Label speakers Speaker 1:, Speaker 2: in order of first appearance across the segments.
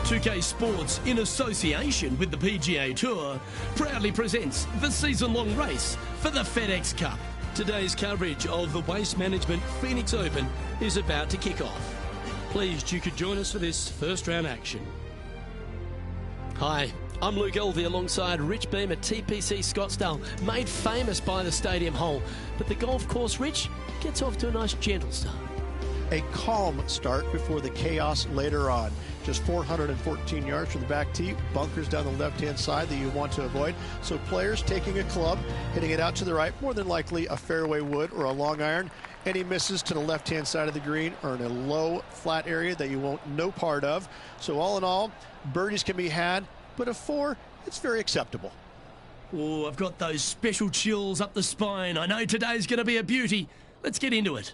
Speaker 1: 2K Sports, in association with the PGA Tour, proudly presents the season-long race for the FedEx Cup. Today's coverage of the Waste Management Phoenix Open is about to kick off. Pleased you could join us for this first round action. Hi, I'm Luke Elvey alongside Rich Beam at TPC Scottsdale, made famous by the stadium hole. But the golf course, Rich, gets off to a nice gentle start.
Speaker 2: A calm start before the chaos later on. Just 414 yards from the back tee, bunkers down the left-hand side that you want to avoid. So players taking a club, hitting it out to the right, more than likely a fairway wood or a long iron. Any misses to the left-hand side of the green are in a low, flat area that you won't know part of. So all in all, birdies can be had, but a 4, it's very acceptable.
Speaker 1: Oh, I've got those special chills up the spine. I know today's going to be a beauty. Let's get into it.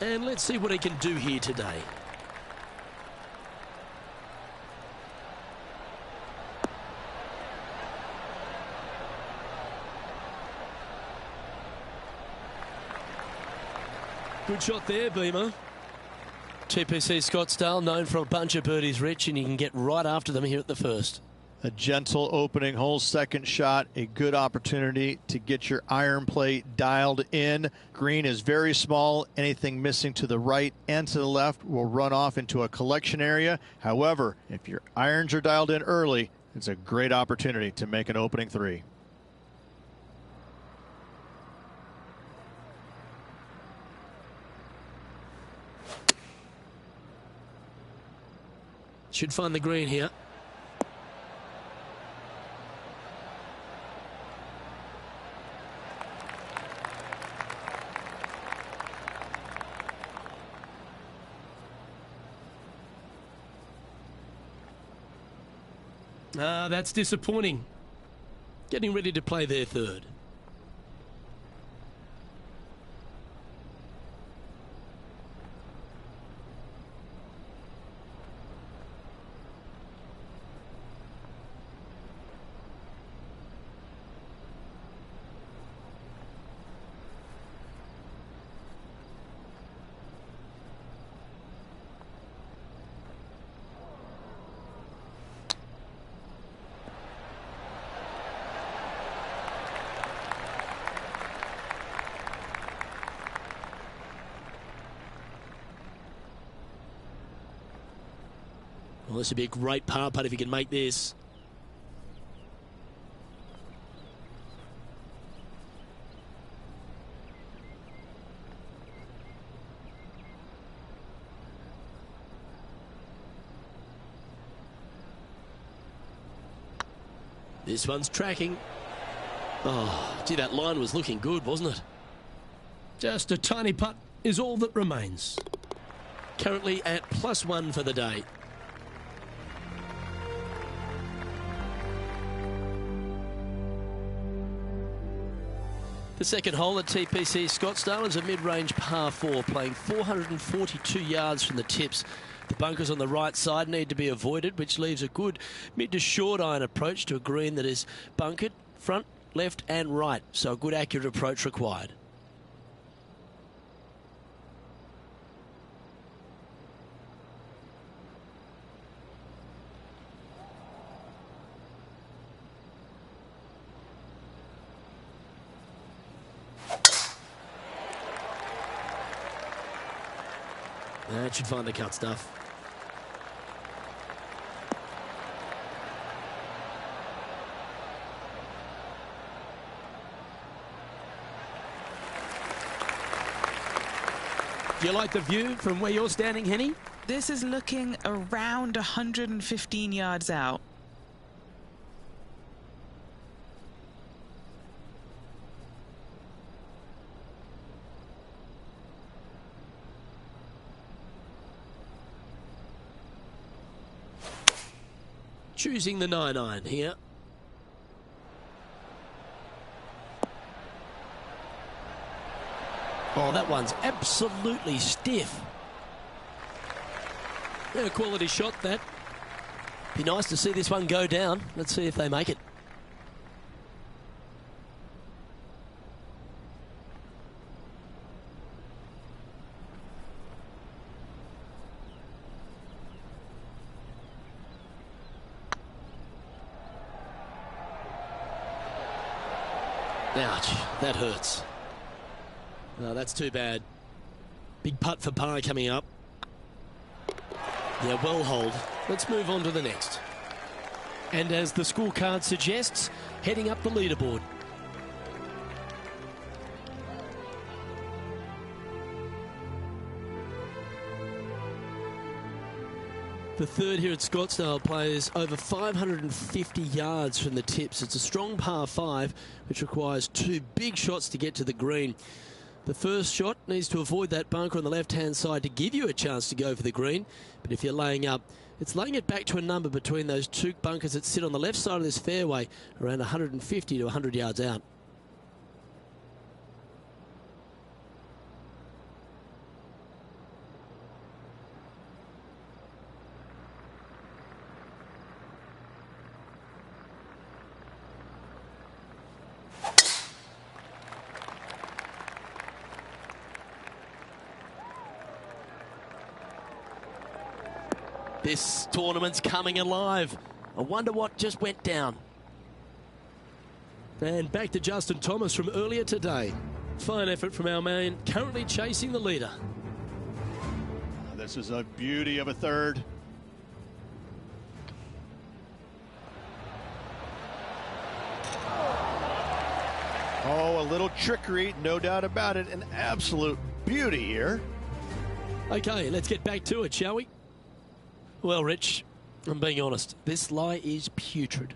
Speaker 1: And let's see what he can do here today. Good shot there, Beamer. TPC Scottsdale, known for a bunch of birdies, Rich, and you can get right after them here at the first.
Speaker 2: A gentle opening hole, second shot, a good opportunity to get your iron play dialed in. Green is very small. Anything missing to the right and to the left will run off into a collection area. However, if your irons are dialed in early, it's a great opportunity to make an opening 3.
Speaker 1: Should find the green here. That's disappointing. Getting ready to play their third. Well, this would be a great par putt if he can make this. This one's tracking. Oh, gee, that line was looking good, wasn't it? Just a tiny putt is all that remains. Currently at +1 for the day. The second hole at TPC Scottsdale is a mid-range par 4, playing 442 yards from the tips. The bunkers on the right side need to be avoided, which leaves a good mid to short iron approach to a green that is bunkered front, left and right. So a good accurate approach required. That should find the cut stuff. Do you like the view from where you're standing, Henny?
Speaker 3: This is looking around 115 yards out.
Speaker 1: choosing the 9-iron here. Oh, that one's absolutely stiff. Yeah, a quality shot, that. Be nice to see this one go down. Let's see if they make it. Ouch, that hurts. No, that's too bad. Big putt for par coming up. Yeah, well hold. Let's move on to the next. And as the scorecard suggests, heading up the leaderboard. The third here at Scottsdale plays over 550 yards from the tips. It's a strong par 5, which requires 2 big shots to get to the green. The first shot needs to avoid that bunker on the left-hand side to give you a chance to go for the green. But if you're laying up, it's laying it back to a number between those 2 bunkers that sit on the left side of this fairway, around 150 to 100 yards out. This tournament's coming alive. I wonder what just went down. And back to Justin Thomas from earlier today. Fine effort from our man, currently chasing the leader.
Speaker 2: This is a beauty of a third. Oh, a little trickery, no doubt about it. An absolute beauty here.
Speaker 1: Okay, let's get back to it, shall we? Well, Rich, I'm being honest. This lie is putrid.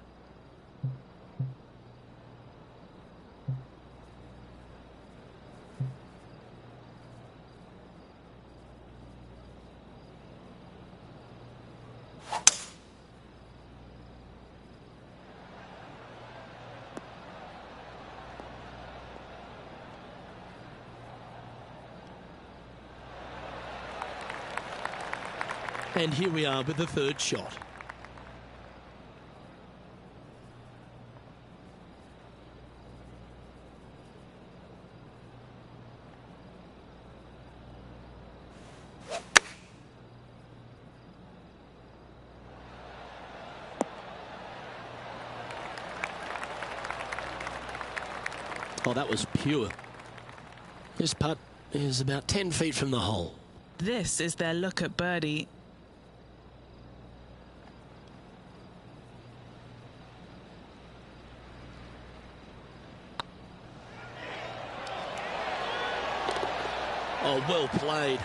Speaker 1: And here we are with the third shot. Oh, that was pure. This putt is about 10 feet from the hole.
Speaker 3: This is their look at birdie.
Speaker 1: Oh, well played.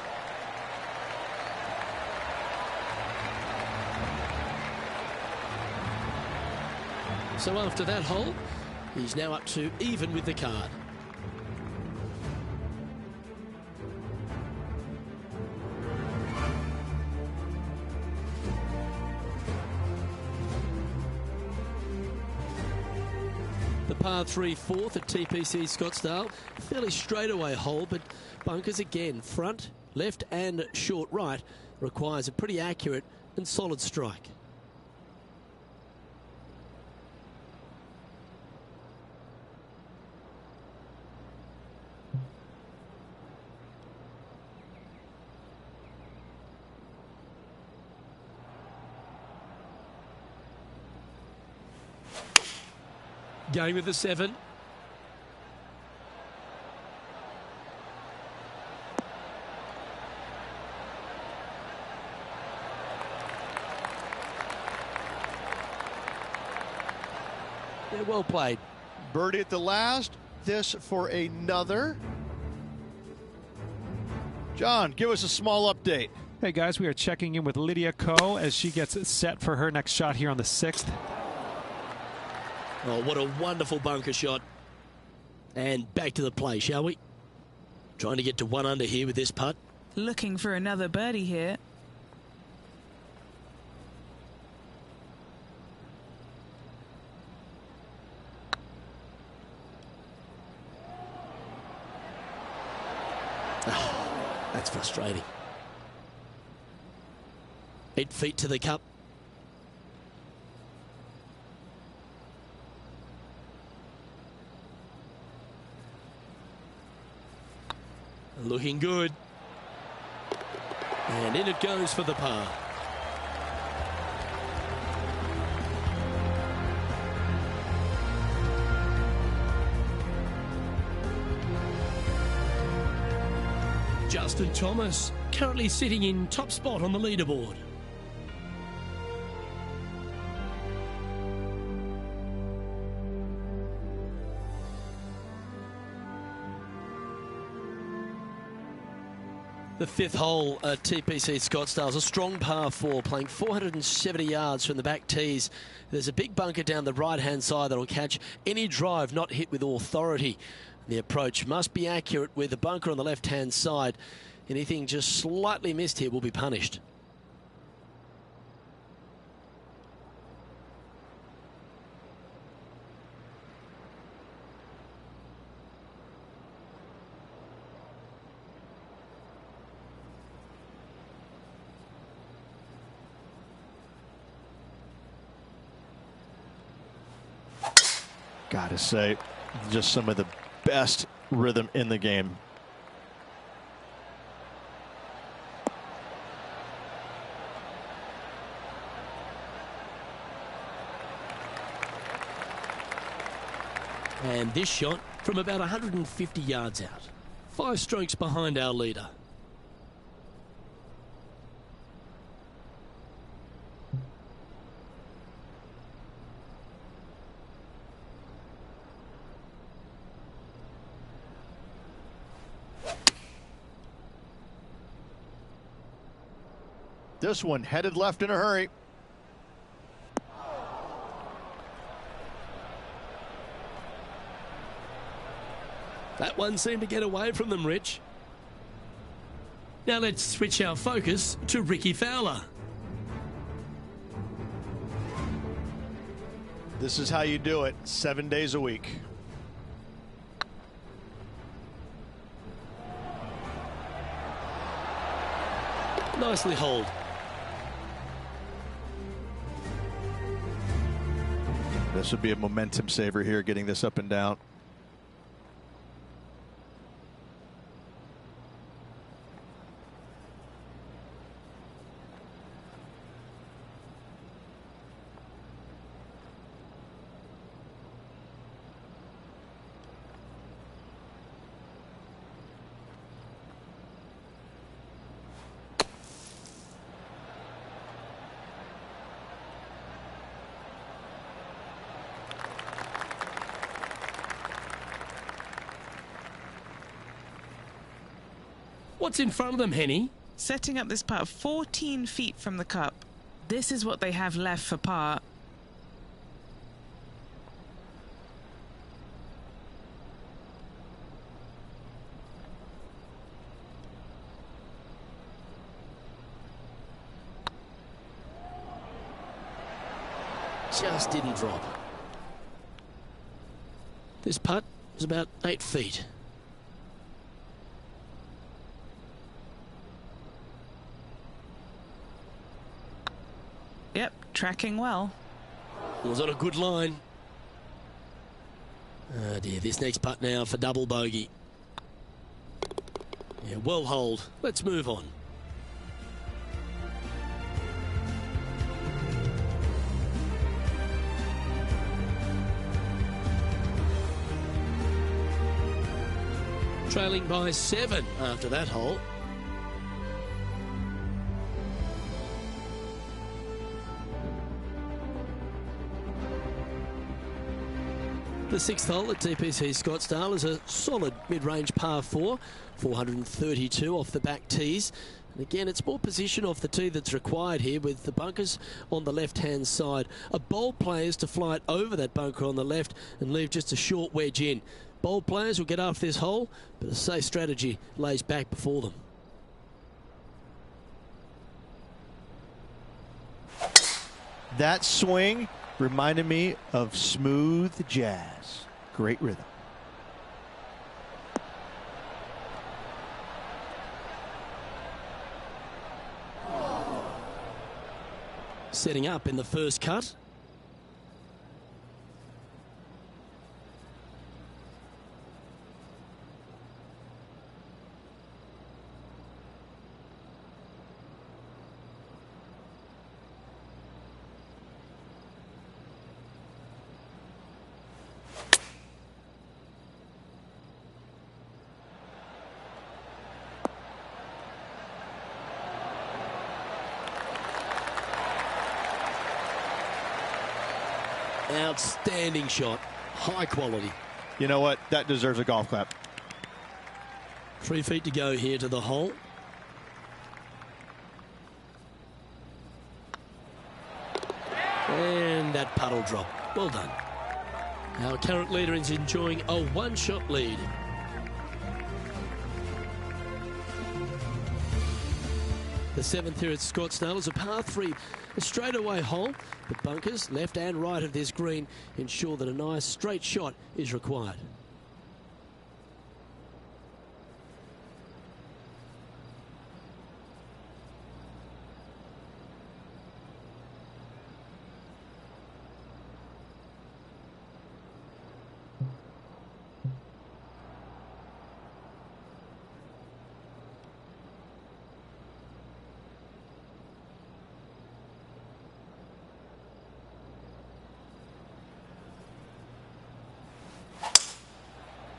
Speaker 1: So after that hole, he's now up to even with the card. The par 3 fourth at TPC Scottsdale, fairly straightaway hole, but bunkers again, front, left and short right, requires a pretty accurate and solid strike. Going with the 7. Yeah, well played.
Speaker 2: Birdie at the last. This for another. John, give us a small update.
Speaker 4: Hey guys, we are checking in with Lydia Ko as she gets set for her next shot here on the 6th.
Speaker 1: Oh, what a wonderful bunker shot. And back to the play, shall we? Trying to get to 1 under here with this putt.
Speaker 3: Looking for another birdie here.
Speaker 1: That's frustrating. 8 feet to the cup. Looking good. And in it goes for the par. Justin Thomas currently sitting in top spot on the leaderboard. The fifth hole at TPC Scottsdale is a strong par 4, playing 470 yards from the back tees. There's a big bunker down the right-hand side that will catch any drive not hit with authority. The approach must be accurate with the bunker on the left-hand side. Anything just slightly missed here will be punished.
Speaker 2: Gotta say, just some of the best rhythm in the game.
Speaker 1: And this shot from about 150 yards out. 5 strokes behind our leader.
Speaker 2: This one headed left in a hurry.
Speaker 1: That one seemed to get away from them, Rich. Now let's switch our focus to Ricky Fowler.
Speaker 2: This is how you do it 7 days a week.
Speaker 1: Nicely holed.
Speaker 2: This would be a momentum saver here, getting this up and down.
Speaker 1: What's in front of them, Henny?
Speaker 3: Setting up this putt 14 feet from the cup. This is what they have left for par.
Speaker 1: Just didn't drop. This putt is about 8 feet.
Speaker 3: Yep, tracking well.
Speaker 1: Was on a good line. Oh dear, this next putt now for double bogey. Yeah, well holed. Let's move on. Trailing by 7 after that hole. The sixth hole at TPC Scottsdale is a solid mid-range par 4, 432 off the back tees. And again, it's more position off the tee that's required here, with the bunkers on the left-hand side. A bold player is to fly it over that bunker on the left and leave just a short wedge in. Bold players will get after this hole, but a safe strategy lays back before them.
Speaker 2: That swing reminded me of smooth jazz. Great rhythm.
Speaker 1: Setting up in the first cut. Outstanding shot. High quality.
Speaker 2: You know what? That deserves a golf clap.
Speaker 1: 3 feet to go here to the hole. And that puddle drop. Well done. Our current leader is enjoying a one-shot lead. The 7th here at Scottsdale is a par 3, a straightaway hole. The bunkers, left and right of this green, ensure that a nice straight shot is required.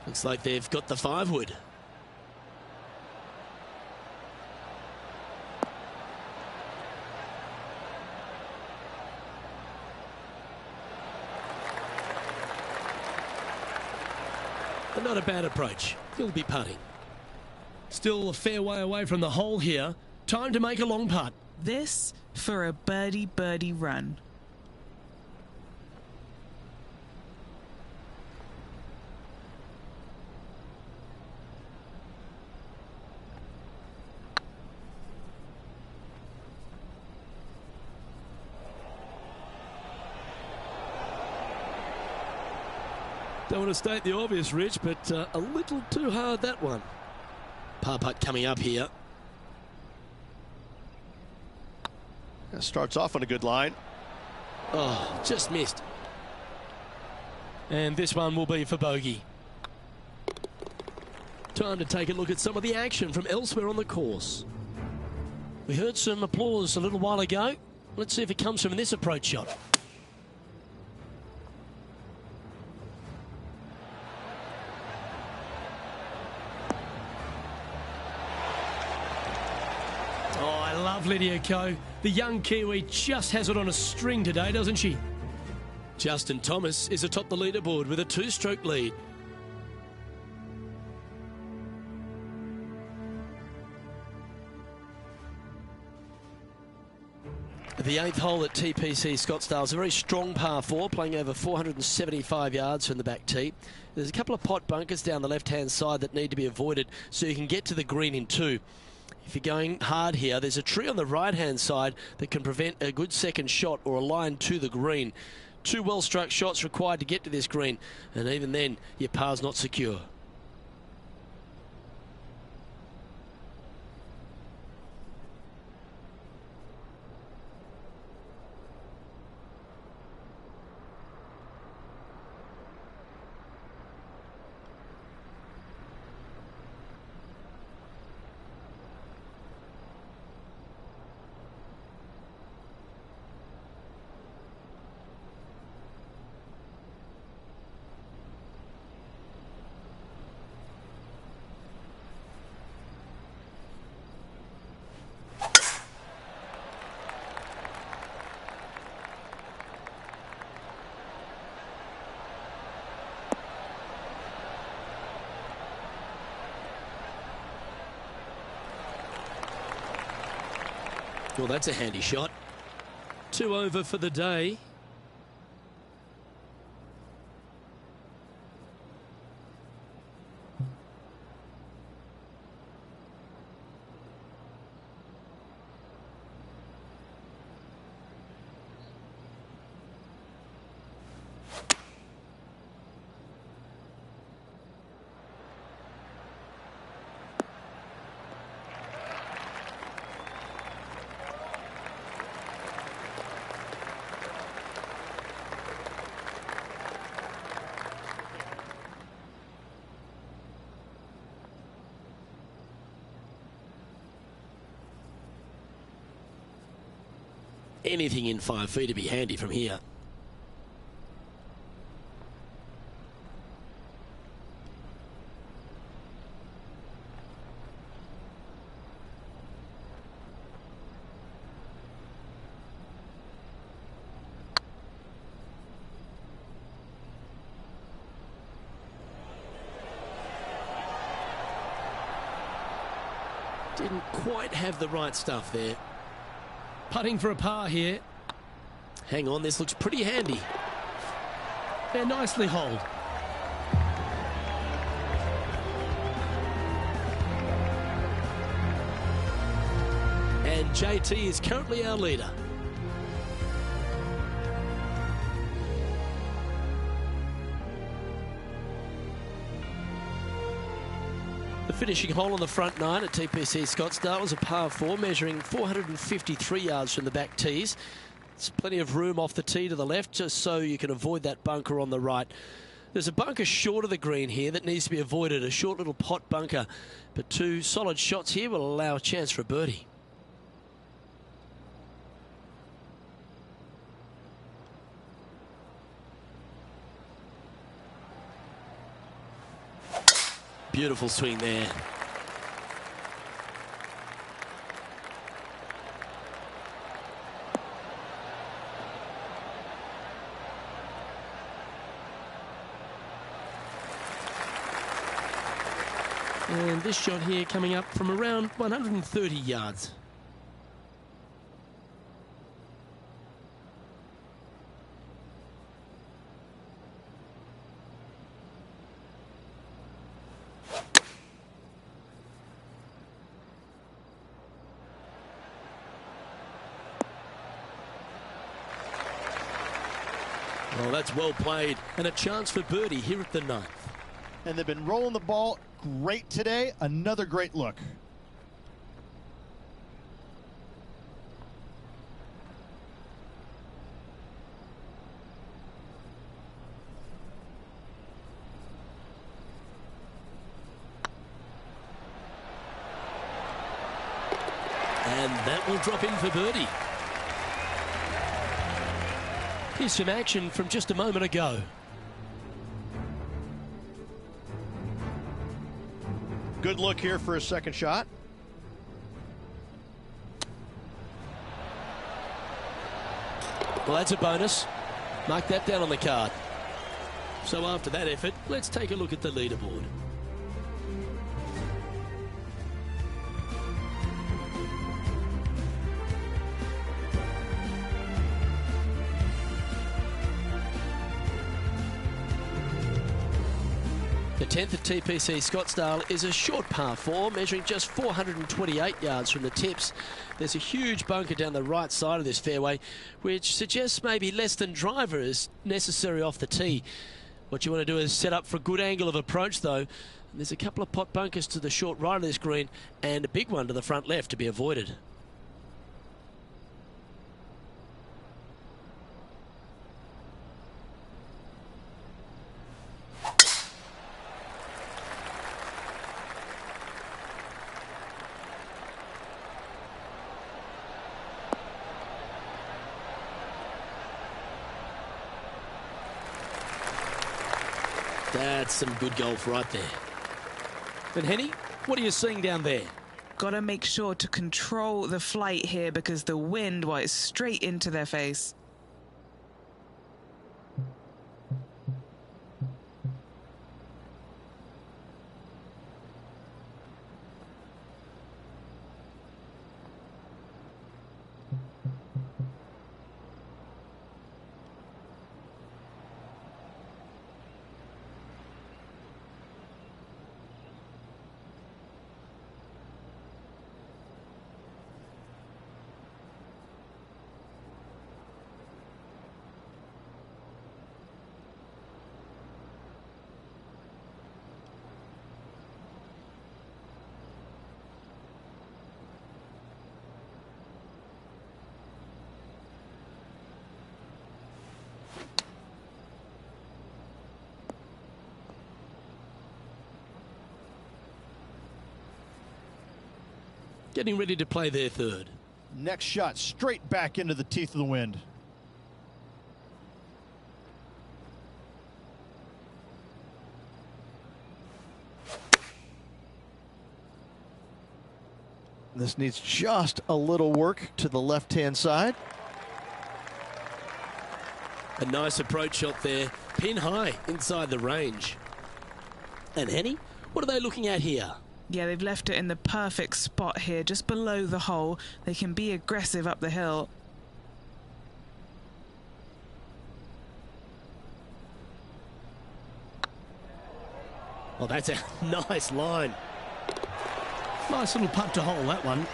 Speaker 1: Looks like they've got the 5-wood. But not a bad approach. He'll be putting. Still a fair way away from the hole here. Time to make a long putt.
Speaker 3: This for a birdie run.
Speaker 1: Don't want to state the obvious, Rich, but a little too hard, that one. Par putt coming up here.
Speaker 2: That starts off on a good line.
Speaker 1: Oh, just missed. And this one will be for bogey. Time to take a look at some of the action from elsewhere on the course. We heard some applause a little while ago. Let's see if it comes from this approach shot. Lydia Ko. The young Kiwi just has it on a string today, doesn't she? Justin Thomas is atop the leaderboard with a 2-stroke lead. The 8th hole at TPC Scottsdale is a very strong par 4, playing over 475 yards from the back tee. There's a couple of pot bunkers down the left-hand side that need to be avoided so you can get to the green in 2. If you're going hard here, there's a tree on the right-hand side that can prevent a good second shot or a line to the green. 2 well-struck shots required to get to this green, and even then, your par's not secure. Well, that's a handy shot. 2 over for the day. anything in 5 feet to be handy from here. Didn't quite have the right stuff there.
Speaker 5: Putting for a par here.
Speaker 1: Hang on, this looks pretty handy.
Speaker 5: They're nicely holed.
Speaker 1: And JT is currently our leader. The finishing hole on the front 9 at TPC Scottsdale was a par 4, measuring 453 yards from the back tees. There's plenty of room off the tee to the left, just so you can avoid that bunker on the right. There's a bunker short of the green here that needs to be avoided, a short little pot bunker. But 2 solid shots here will allow a chance for a birdie. Beautiful swing there.
Speaker 5: And this shot here coming up from around 130 yards.
Speaker 1: Well, that's well played, and a chance for birdie here at the 9th.
Speaker 6: And they've been rolling the ball great today. Another great look.
Speaker 1: And that will drop in for birdie. Here's some action from just a moment ago.
Speaker 2: Good look here for a second shot.
Speaker 1: Well, that's a bonus. Mark that down on the card. So after that effort, let's take a look at the leaderboard. The 10th at TPC Scottsdale is a short par 4, measuring just 428 yards from the tips. There's a huge bunker down the right side of this fairway, which suggests maybe less than driver is necessary off the tee. What you want to do is set up for a good angle of approach, though. There's a couple of pot bunkers to the short right of this green and a big one to the front left to be avoided. That's some good golf right there.
Speaker 5: And Henny, what are you seeing down there?
Speaker 3: Got to make sure to control the flight here because the wind, well, it's straight into their face.
Speaker 1: Getting ready to play their third.
Speaker 6: Next shot, straight back into the teeth of the wind.
Speaker 2: This needs just a little work to the left-hand side.
Speaker 5: A nice approach shot there, pin high inside the range. And Henny, what are they looking at here?
Speaker 3: Yeah, they've left it in the perfect spot here, just below the hole. They can be aggressive up the hill.
Speaker 5: Well, that's a nice line.
Speaker 1: Nice little putt to hole, that one.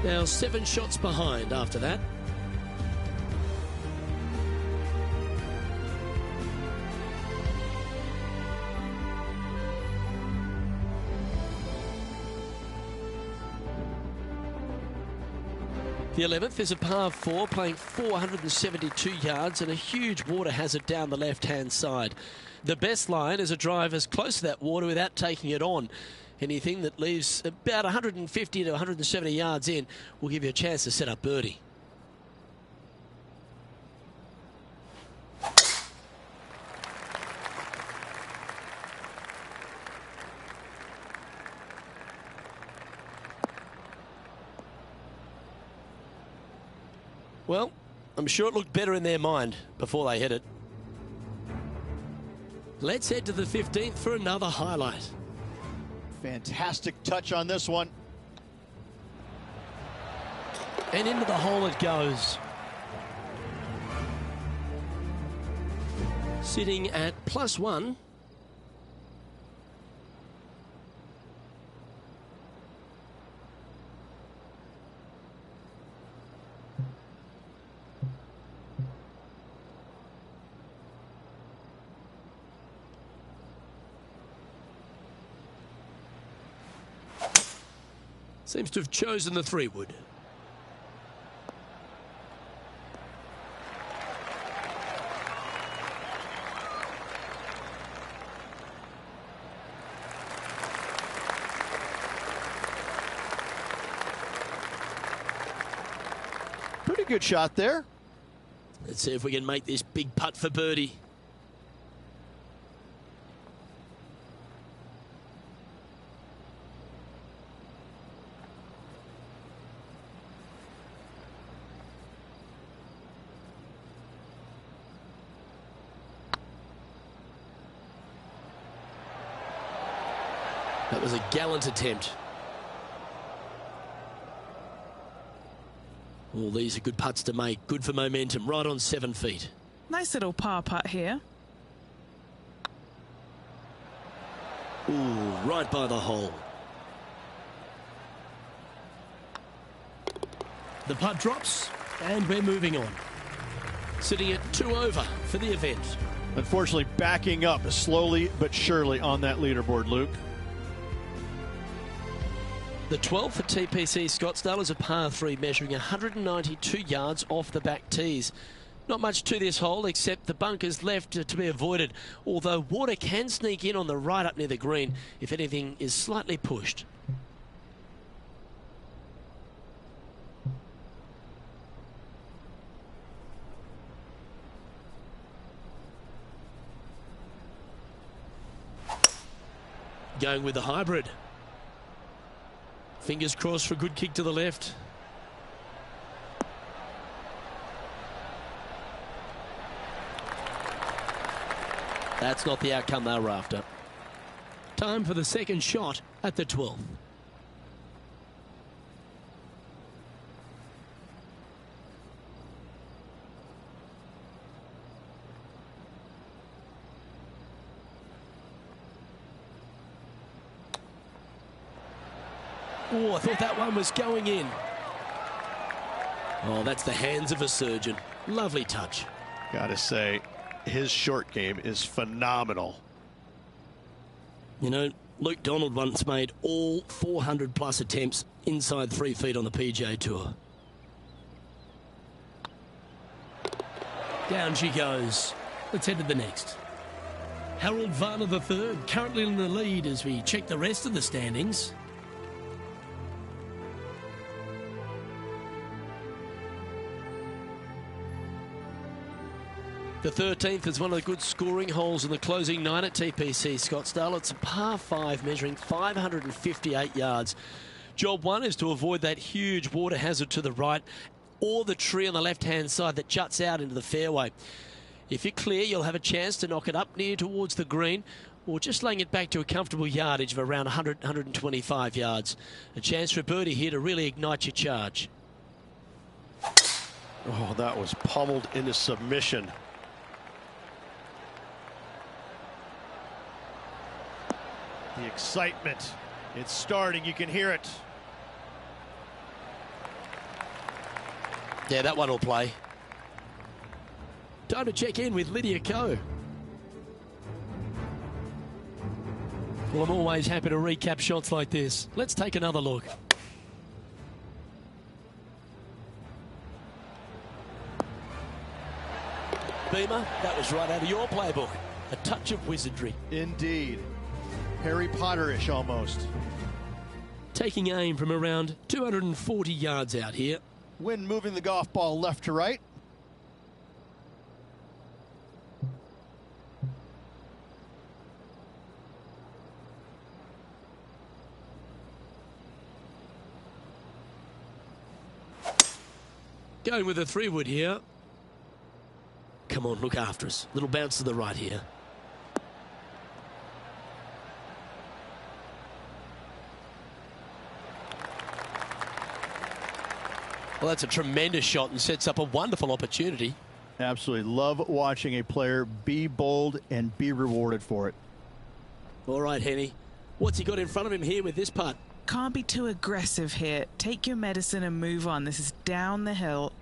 Speaker 5: Now 7 shots behind after that. The 11th is a par 4, playing 472 yards and a huge water hazard down the left-hand side. The best line is a drive as close to that water without taking it on. Anything that leaves about 150 to 170 yards in will give you a chance to set up birdie. Well, I'm sure it looked better in their mind before they hit it. Let's head to the 15th for another highlight.
Speaker 6: Fantastic touch on this one.
Speaker 5: And into the hole it goes. Sitting at +1. Seems to have chosen the 3-wood.
Speaker 2: Pretty good shot there.
Speaker 5: Let's see if we can make this big putt for birdie. That was a gallant attempt. All these are good putts to make. Good for momentum. Right on 7 feet.
Speaker 3: Nice little par putt here.
Speaker 5: Ooh, right by the hole.
Speaker 1: The putt drops, and we're moving on.
Speaker 5: Sitting at 2 over for the event.
Speaker 2: Unfortunately, backing up slowly but surely on that leaderboard, Luke.
Speaker 5: The 12th for TPC Scottsdale is a par 3 measuring 192 yards off the back tees. Not much to this hole except the bunkers left to be avoided, although water can sneak in on the right up near the green if anything is slightly pushed. Going with the hybrid. Fingers crossed for a good kick to the left. That's not the outcome they were after.
Speaker 1: Time for the second shot at the 12th.
Speaker 5: Oh, I thought that one was going in. Oh, that's the hands of a surgeon. Lovely touch.
Speaker 2: Gotta say, his short game is phenomenal.
Speaker 5: You know, Luke Donald once made all 400+ attempts inside 3 feet on the PGA Tour.
Speaker 1: Down she goes. Let's head to the next. Harold Varner III currently in the lead as we check the rest of the standings.
Speaker 5: The 13th is one of the good scoring holes in the closing 9 at TPC Scottsdale. It's a par 5 measuring 558 yards. Job 1 is to avoid that huge water hazard to the right or the tree on the left-hand side that juts out into the fairway. If you're clear, you'll have a chance to knock it up near towards the green or just laying it back to a comfortable yardage of around 100, 125 yards. A chance for a birdie here to really ignite your charge.
Speaker 2: Oh, that was pummeled into submission.
Speaker 6: The excitement, it's starting, you can hear it.
Speaker 5: Yeah, that one will play. Time to check in with Lydia Ko. Well, I'm always happy to recap shots like this. Let's take another look. Beamer, that was right out of your playbook. A touch of wizardry.
Speaker 6: Indeed. Harry Potter-ish almost.
Speaker 1: Taking aim from around 240 yards out here.
Speaker 6: Wind moving the golf ball left to right.
Speaker 1: Going with a 3-wood here. Come on, look after us. Little bounce to the right here.
Speaker 5: Well, that's a tremendous shot and sets up a wonderful opportunity.
Speaker 6: Absolutely. Love watching a player be bold and be rewarded for it.
Speaker 5: All right, Henny. What's he got in front of him here with this putt?
Speaker 3: Can't be too aggressive here. Take your medicine and move on. This is down the hill.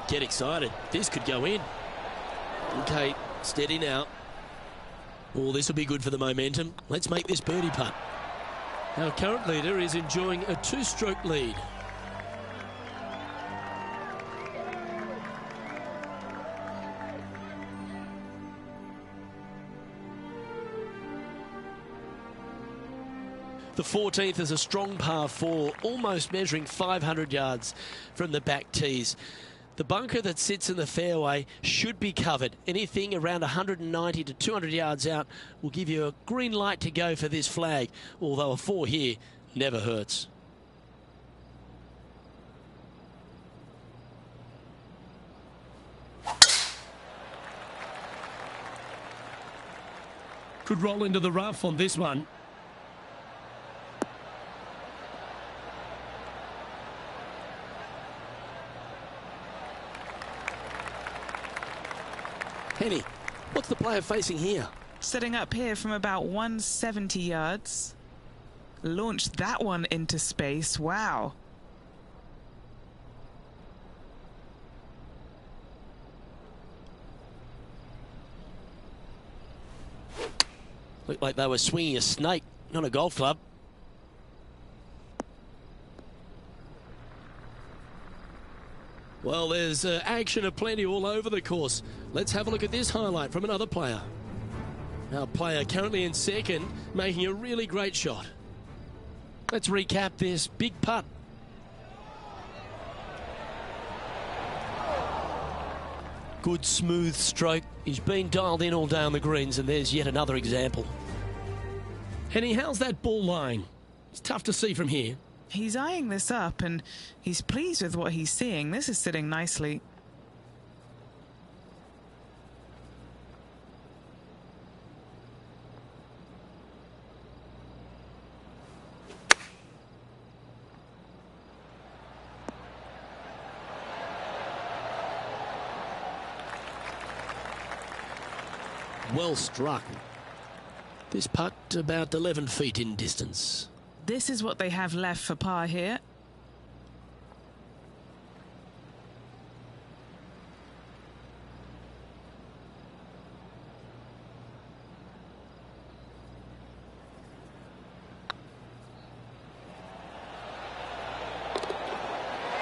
Speaker 5: Get excited. This could go in. Okay, steady now. Oh, this will be good for the momentum. Let's make this birdie putt.
Speaker 1: Our current leader is enjoying a 2-stroke lead.
Speaker 5: The 14th is a strong par 4, almost measuring 500 yards from the back tees. The bunker that sits in the fairway should be covered. Anything around 190 to 200 yards out will give you a green light to go for this flag, although a 4 here never hurts.
Speaker 1: Could roll into the rough on this one.
Speaker 5: Henny, what's the player facing here?
Speaker 3: Setting up here from about 170 yards. Launched that one into space. Wow.
Speaker 5: Looked like they were swinging a snake, not a golf club.
Speaker 1: Well, there's action aplenty all over the course. Let's have a look at this highlight from another player. Our player currently in second, making a really great shot. Let's recap this big putt.
Speaker 5: Good smooth stroke. He's been dialed in all day on the greens, and there's yet another example.
Speaker 1: Henny, how's that ball lying? It's tough to see from here.
Speaker 3: He's eyeing this up and he's pleased with what he's seeing. This is sitting nicely.
Speaker 5: Well struck. This putt about 11 feet in distance.
Speaker 3: This is what they have left for par here.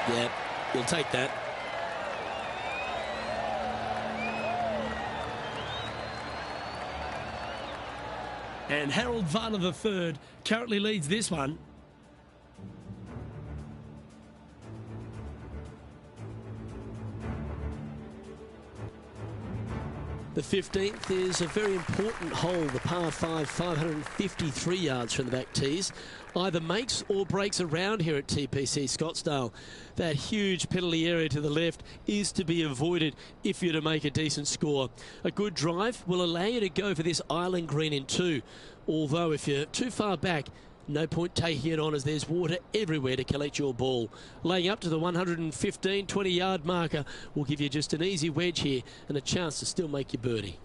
Speaker 5: Yeah, you'll take that.
Speaker 1: And Harold Varner III currently leads this one.
Speaker 5: The 15th is a very important hole, the par 5, 553 yards from the back tees. Either makes or breaks around here at TPC Scottsdale. That huge penalty area to the left is to be avoided if you're to make a decent score. A good drive will allow you to go for this island green in 2. Although if you're too far back, no point taking it on as there's water everywhere to collect your ball. Laying up to the 115, 20-yard marker will give you just an easy wedge here and a chance to still make your birdie.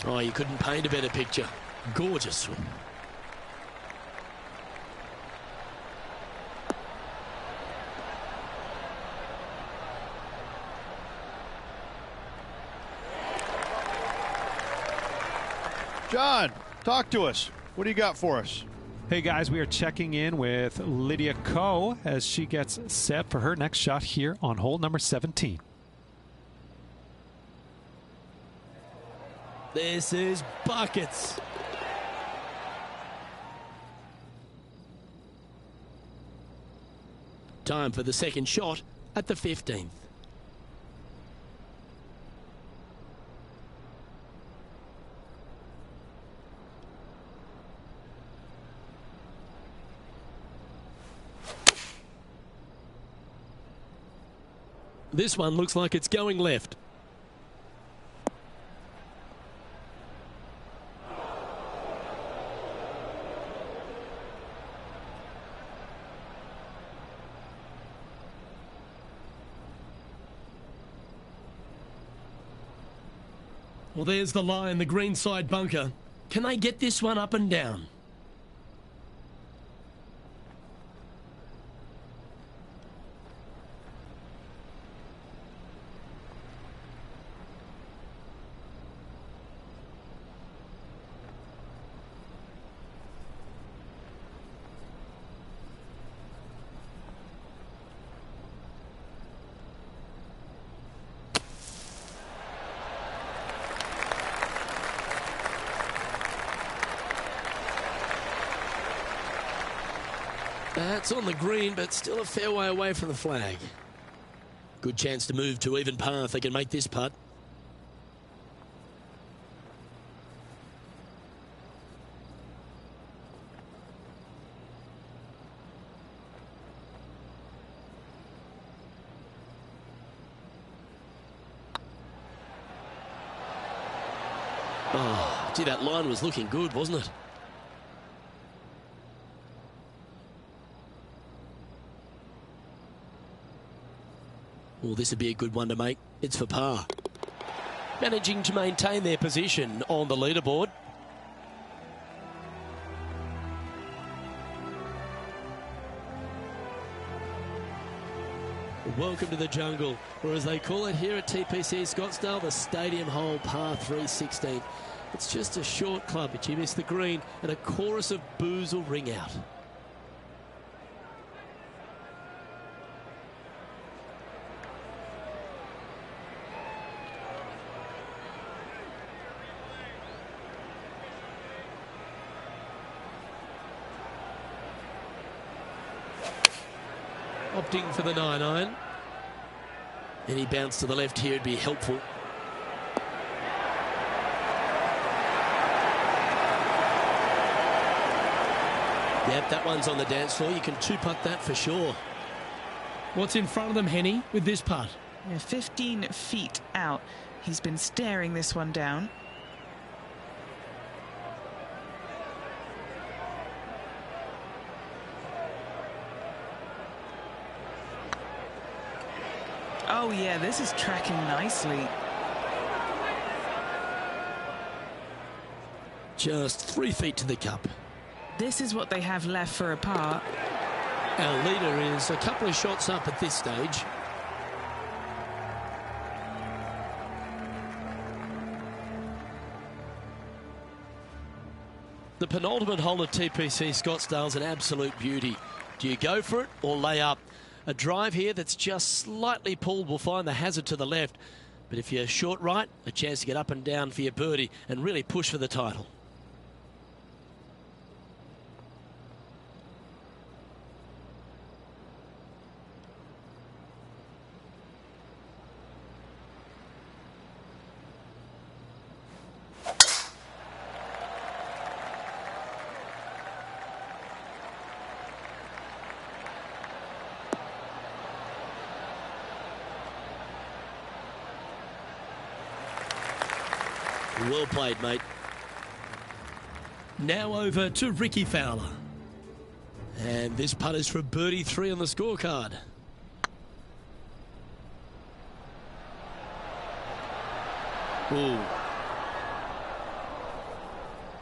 Speaker 5: Oh, you couldn't paint a better picture. Gorgeous swing.
Speaker 6: John, talk to us. What do you got for us?
Speaker 4: Hey guys, we are checking in with Lydia Ko as she gets set for her next shot here on hole number 17.
Speaker 5: This is buckets. Time for the second shot at the 15th. This one looks like it's going left.
Speaker 1: Well, there's the line, the green side bunker. Can they get this one up and down?
Speaker 5: That's on the green, but still a fair way away from the flag. Good chance to move to even par if they can make this putt. Oh, gee, that line was looking good, wasn't it? Well, this would be a good one to make. It's for par. Managing to maintain their position on the leaderboard. Welcome to the jungle, or as they call it here at TPC Scottsdale, the Stadium Hole par 316. It's just a short club, but you miss the green, and a chorus of boos will ring out. Opting for the 9-iron. Any bounce to the left here would be helpful. Yep, that one's on the dance floor. You can two-putt that for sure.
Speaker 1: What's in front of them, Henny, with this putt?
Speaker 3: Yeah, 15 feet out. He's been staring this one down. Oh, yeah, this is tracking nicely.
Speaker 5: Just 3 feet to the cup.
Speaker 3: This is what they have left for a par.
Speaker 5: Our leader is a couple of shots up at this stage. The penultimate hole at TPC Scottsdale's an absolute beauty. Do you go for it or lay up? A drive here that's just slightly pulled will find the hazard to the left. But if you're short right, a chance to get up and down for your birdie and really push for the title. Well played, mate.
Speaker 1: Now over to Ricky Fowler.
Speaker 5: And this putt is for birdie 3 on the scorecard. Ooh.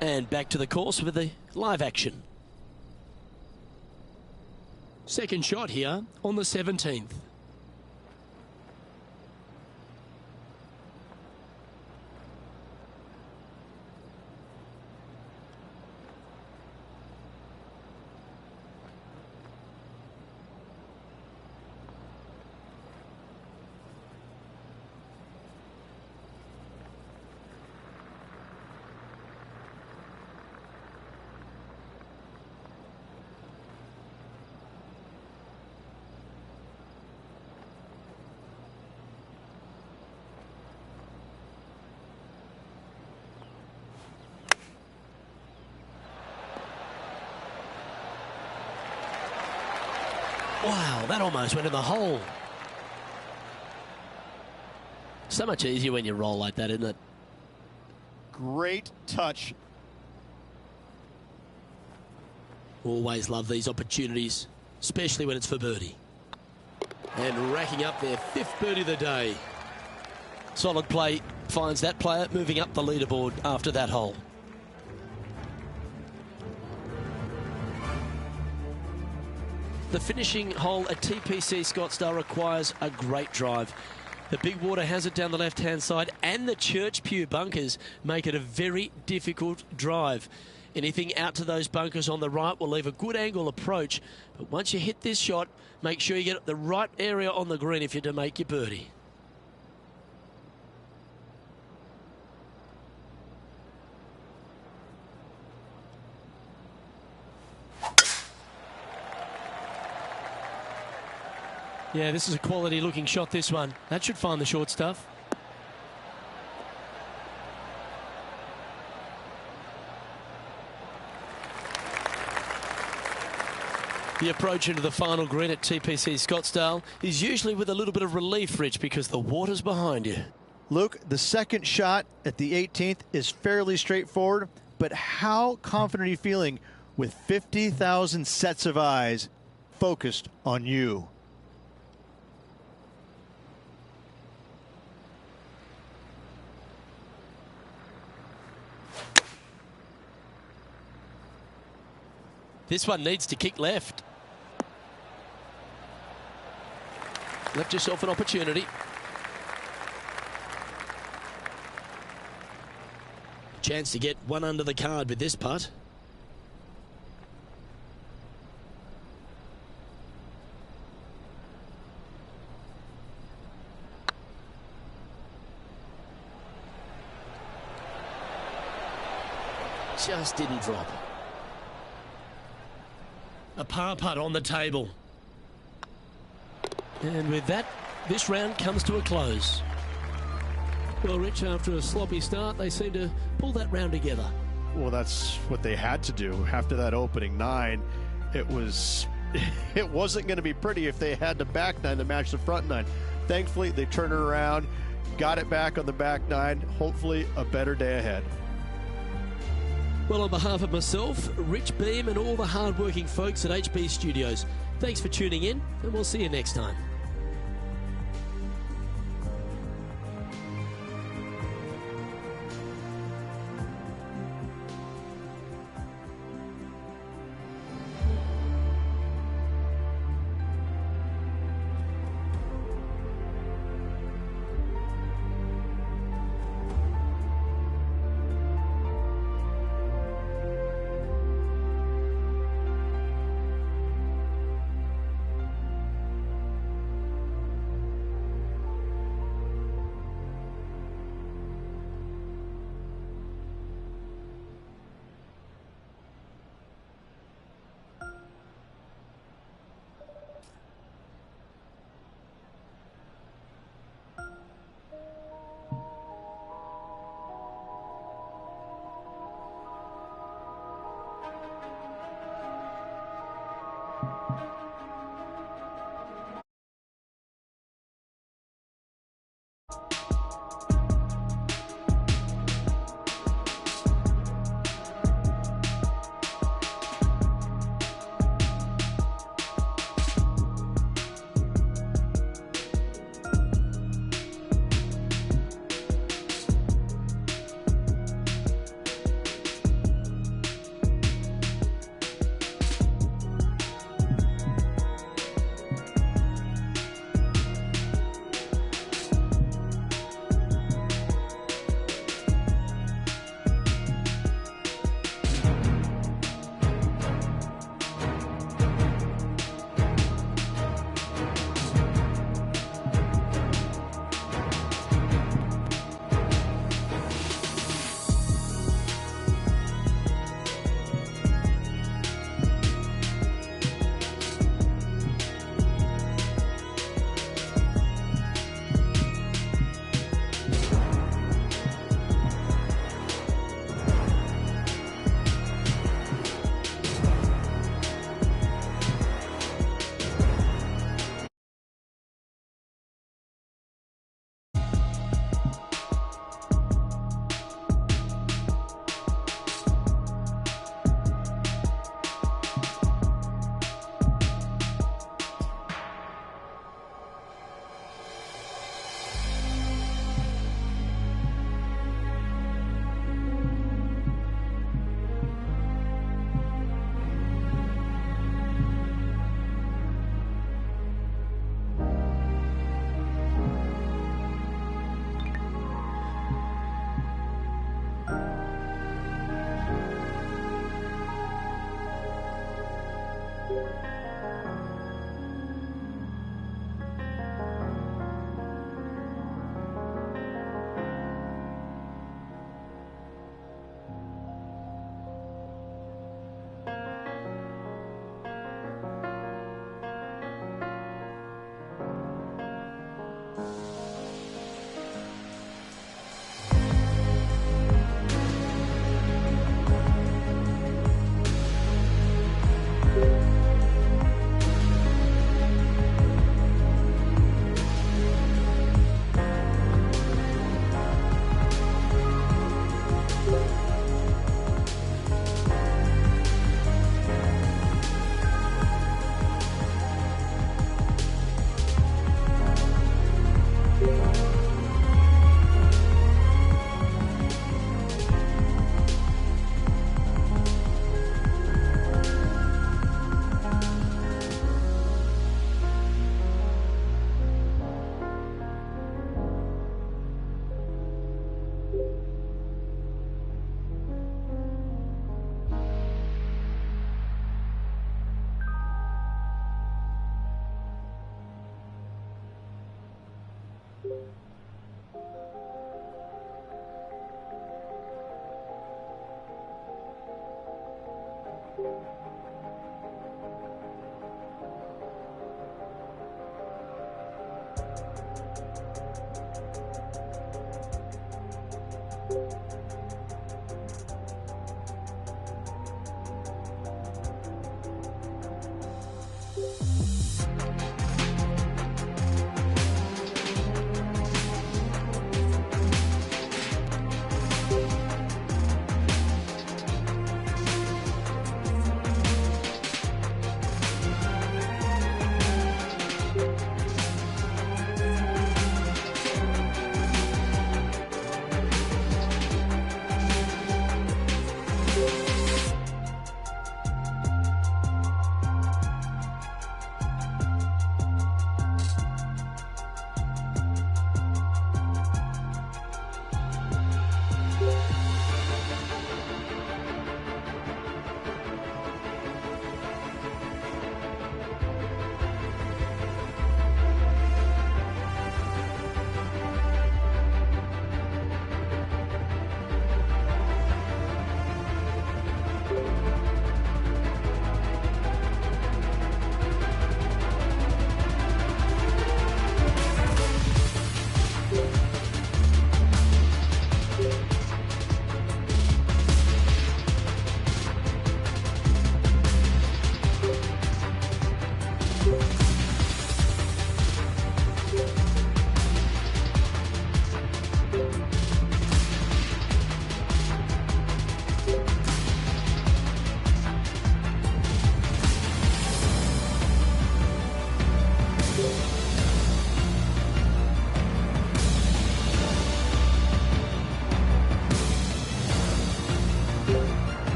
Speaker 5: And back to the course with the live action.
Speaker 1: Second shot here on the 17th.
Speaker 5: Wow, that almost went in the hole. So much easier when you roll like that, isn't it?
Speaker 6: Great touch.
Speaker 5: Always love these opportunities, especially when it's for birdie. And racking up their 5th birdie of the day. Solid play finds that player moving up the leaderboard after that hole. The finishing hole at TPC Scottsdale requires a great drive. The big water hazard down the left-hand side and the church pew bunkers make it a very difficult drive. Anything out to those bunkers on the right will leave a good angle approach. But once you hit this shot, make sure you get the right area on the green if you're to make your birdie. Yeah, this is a quality looking shot, this one. That should find the short stuff. The approach into the final green at TPC Scottsdale is usually with a little bit of relief, Rich, because the water's behind you.
Speaker 2: Luke, the second shot at the 18th is fairly straightforward, but how confident are you feeling with 50,000 sets of eyes focused on you?
Speaker 5: This one needs to kick left. Left yourself an opportunity. Chance to get one under the card with this putt. Just didn't drop.
Speaker 1: A par putt on the table.
Speaker 5: And with that, this round comes to a close. Well, Rich, after a sloppy start, they seem to pull that round together.
Speaker 2: Well, that's what they had to do after that opening 9. It wasn't going to be pretty if they had the back 9 to match the front 9. Thankfully, they turned it around, got it back on the back 9. Hopefully, a better day ahead.
Speaker 5: Well, on behalf of myself, Rich Beam, and all the hard-working folks at HB Studios, thanks for tuning in, and we'll see you next time.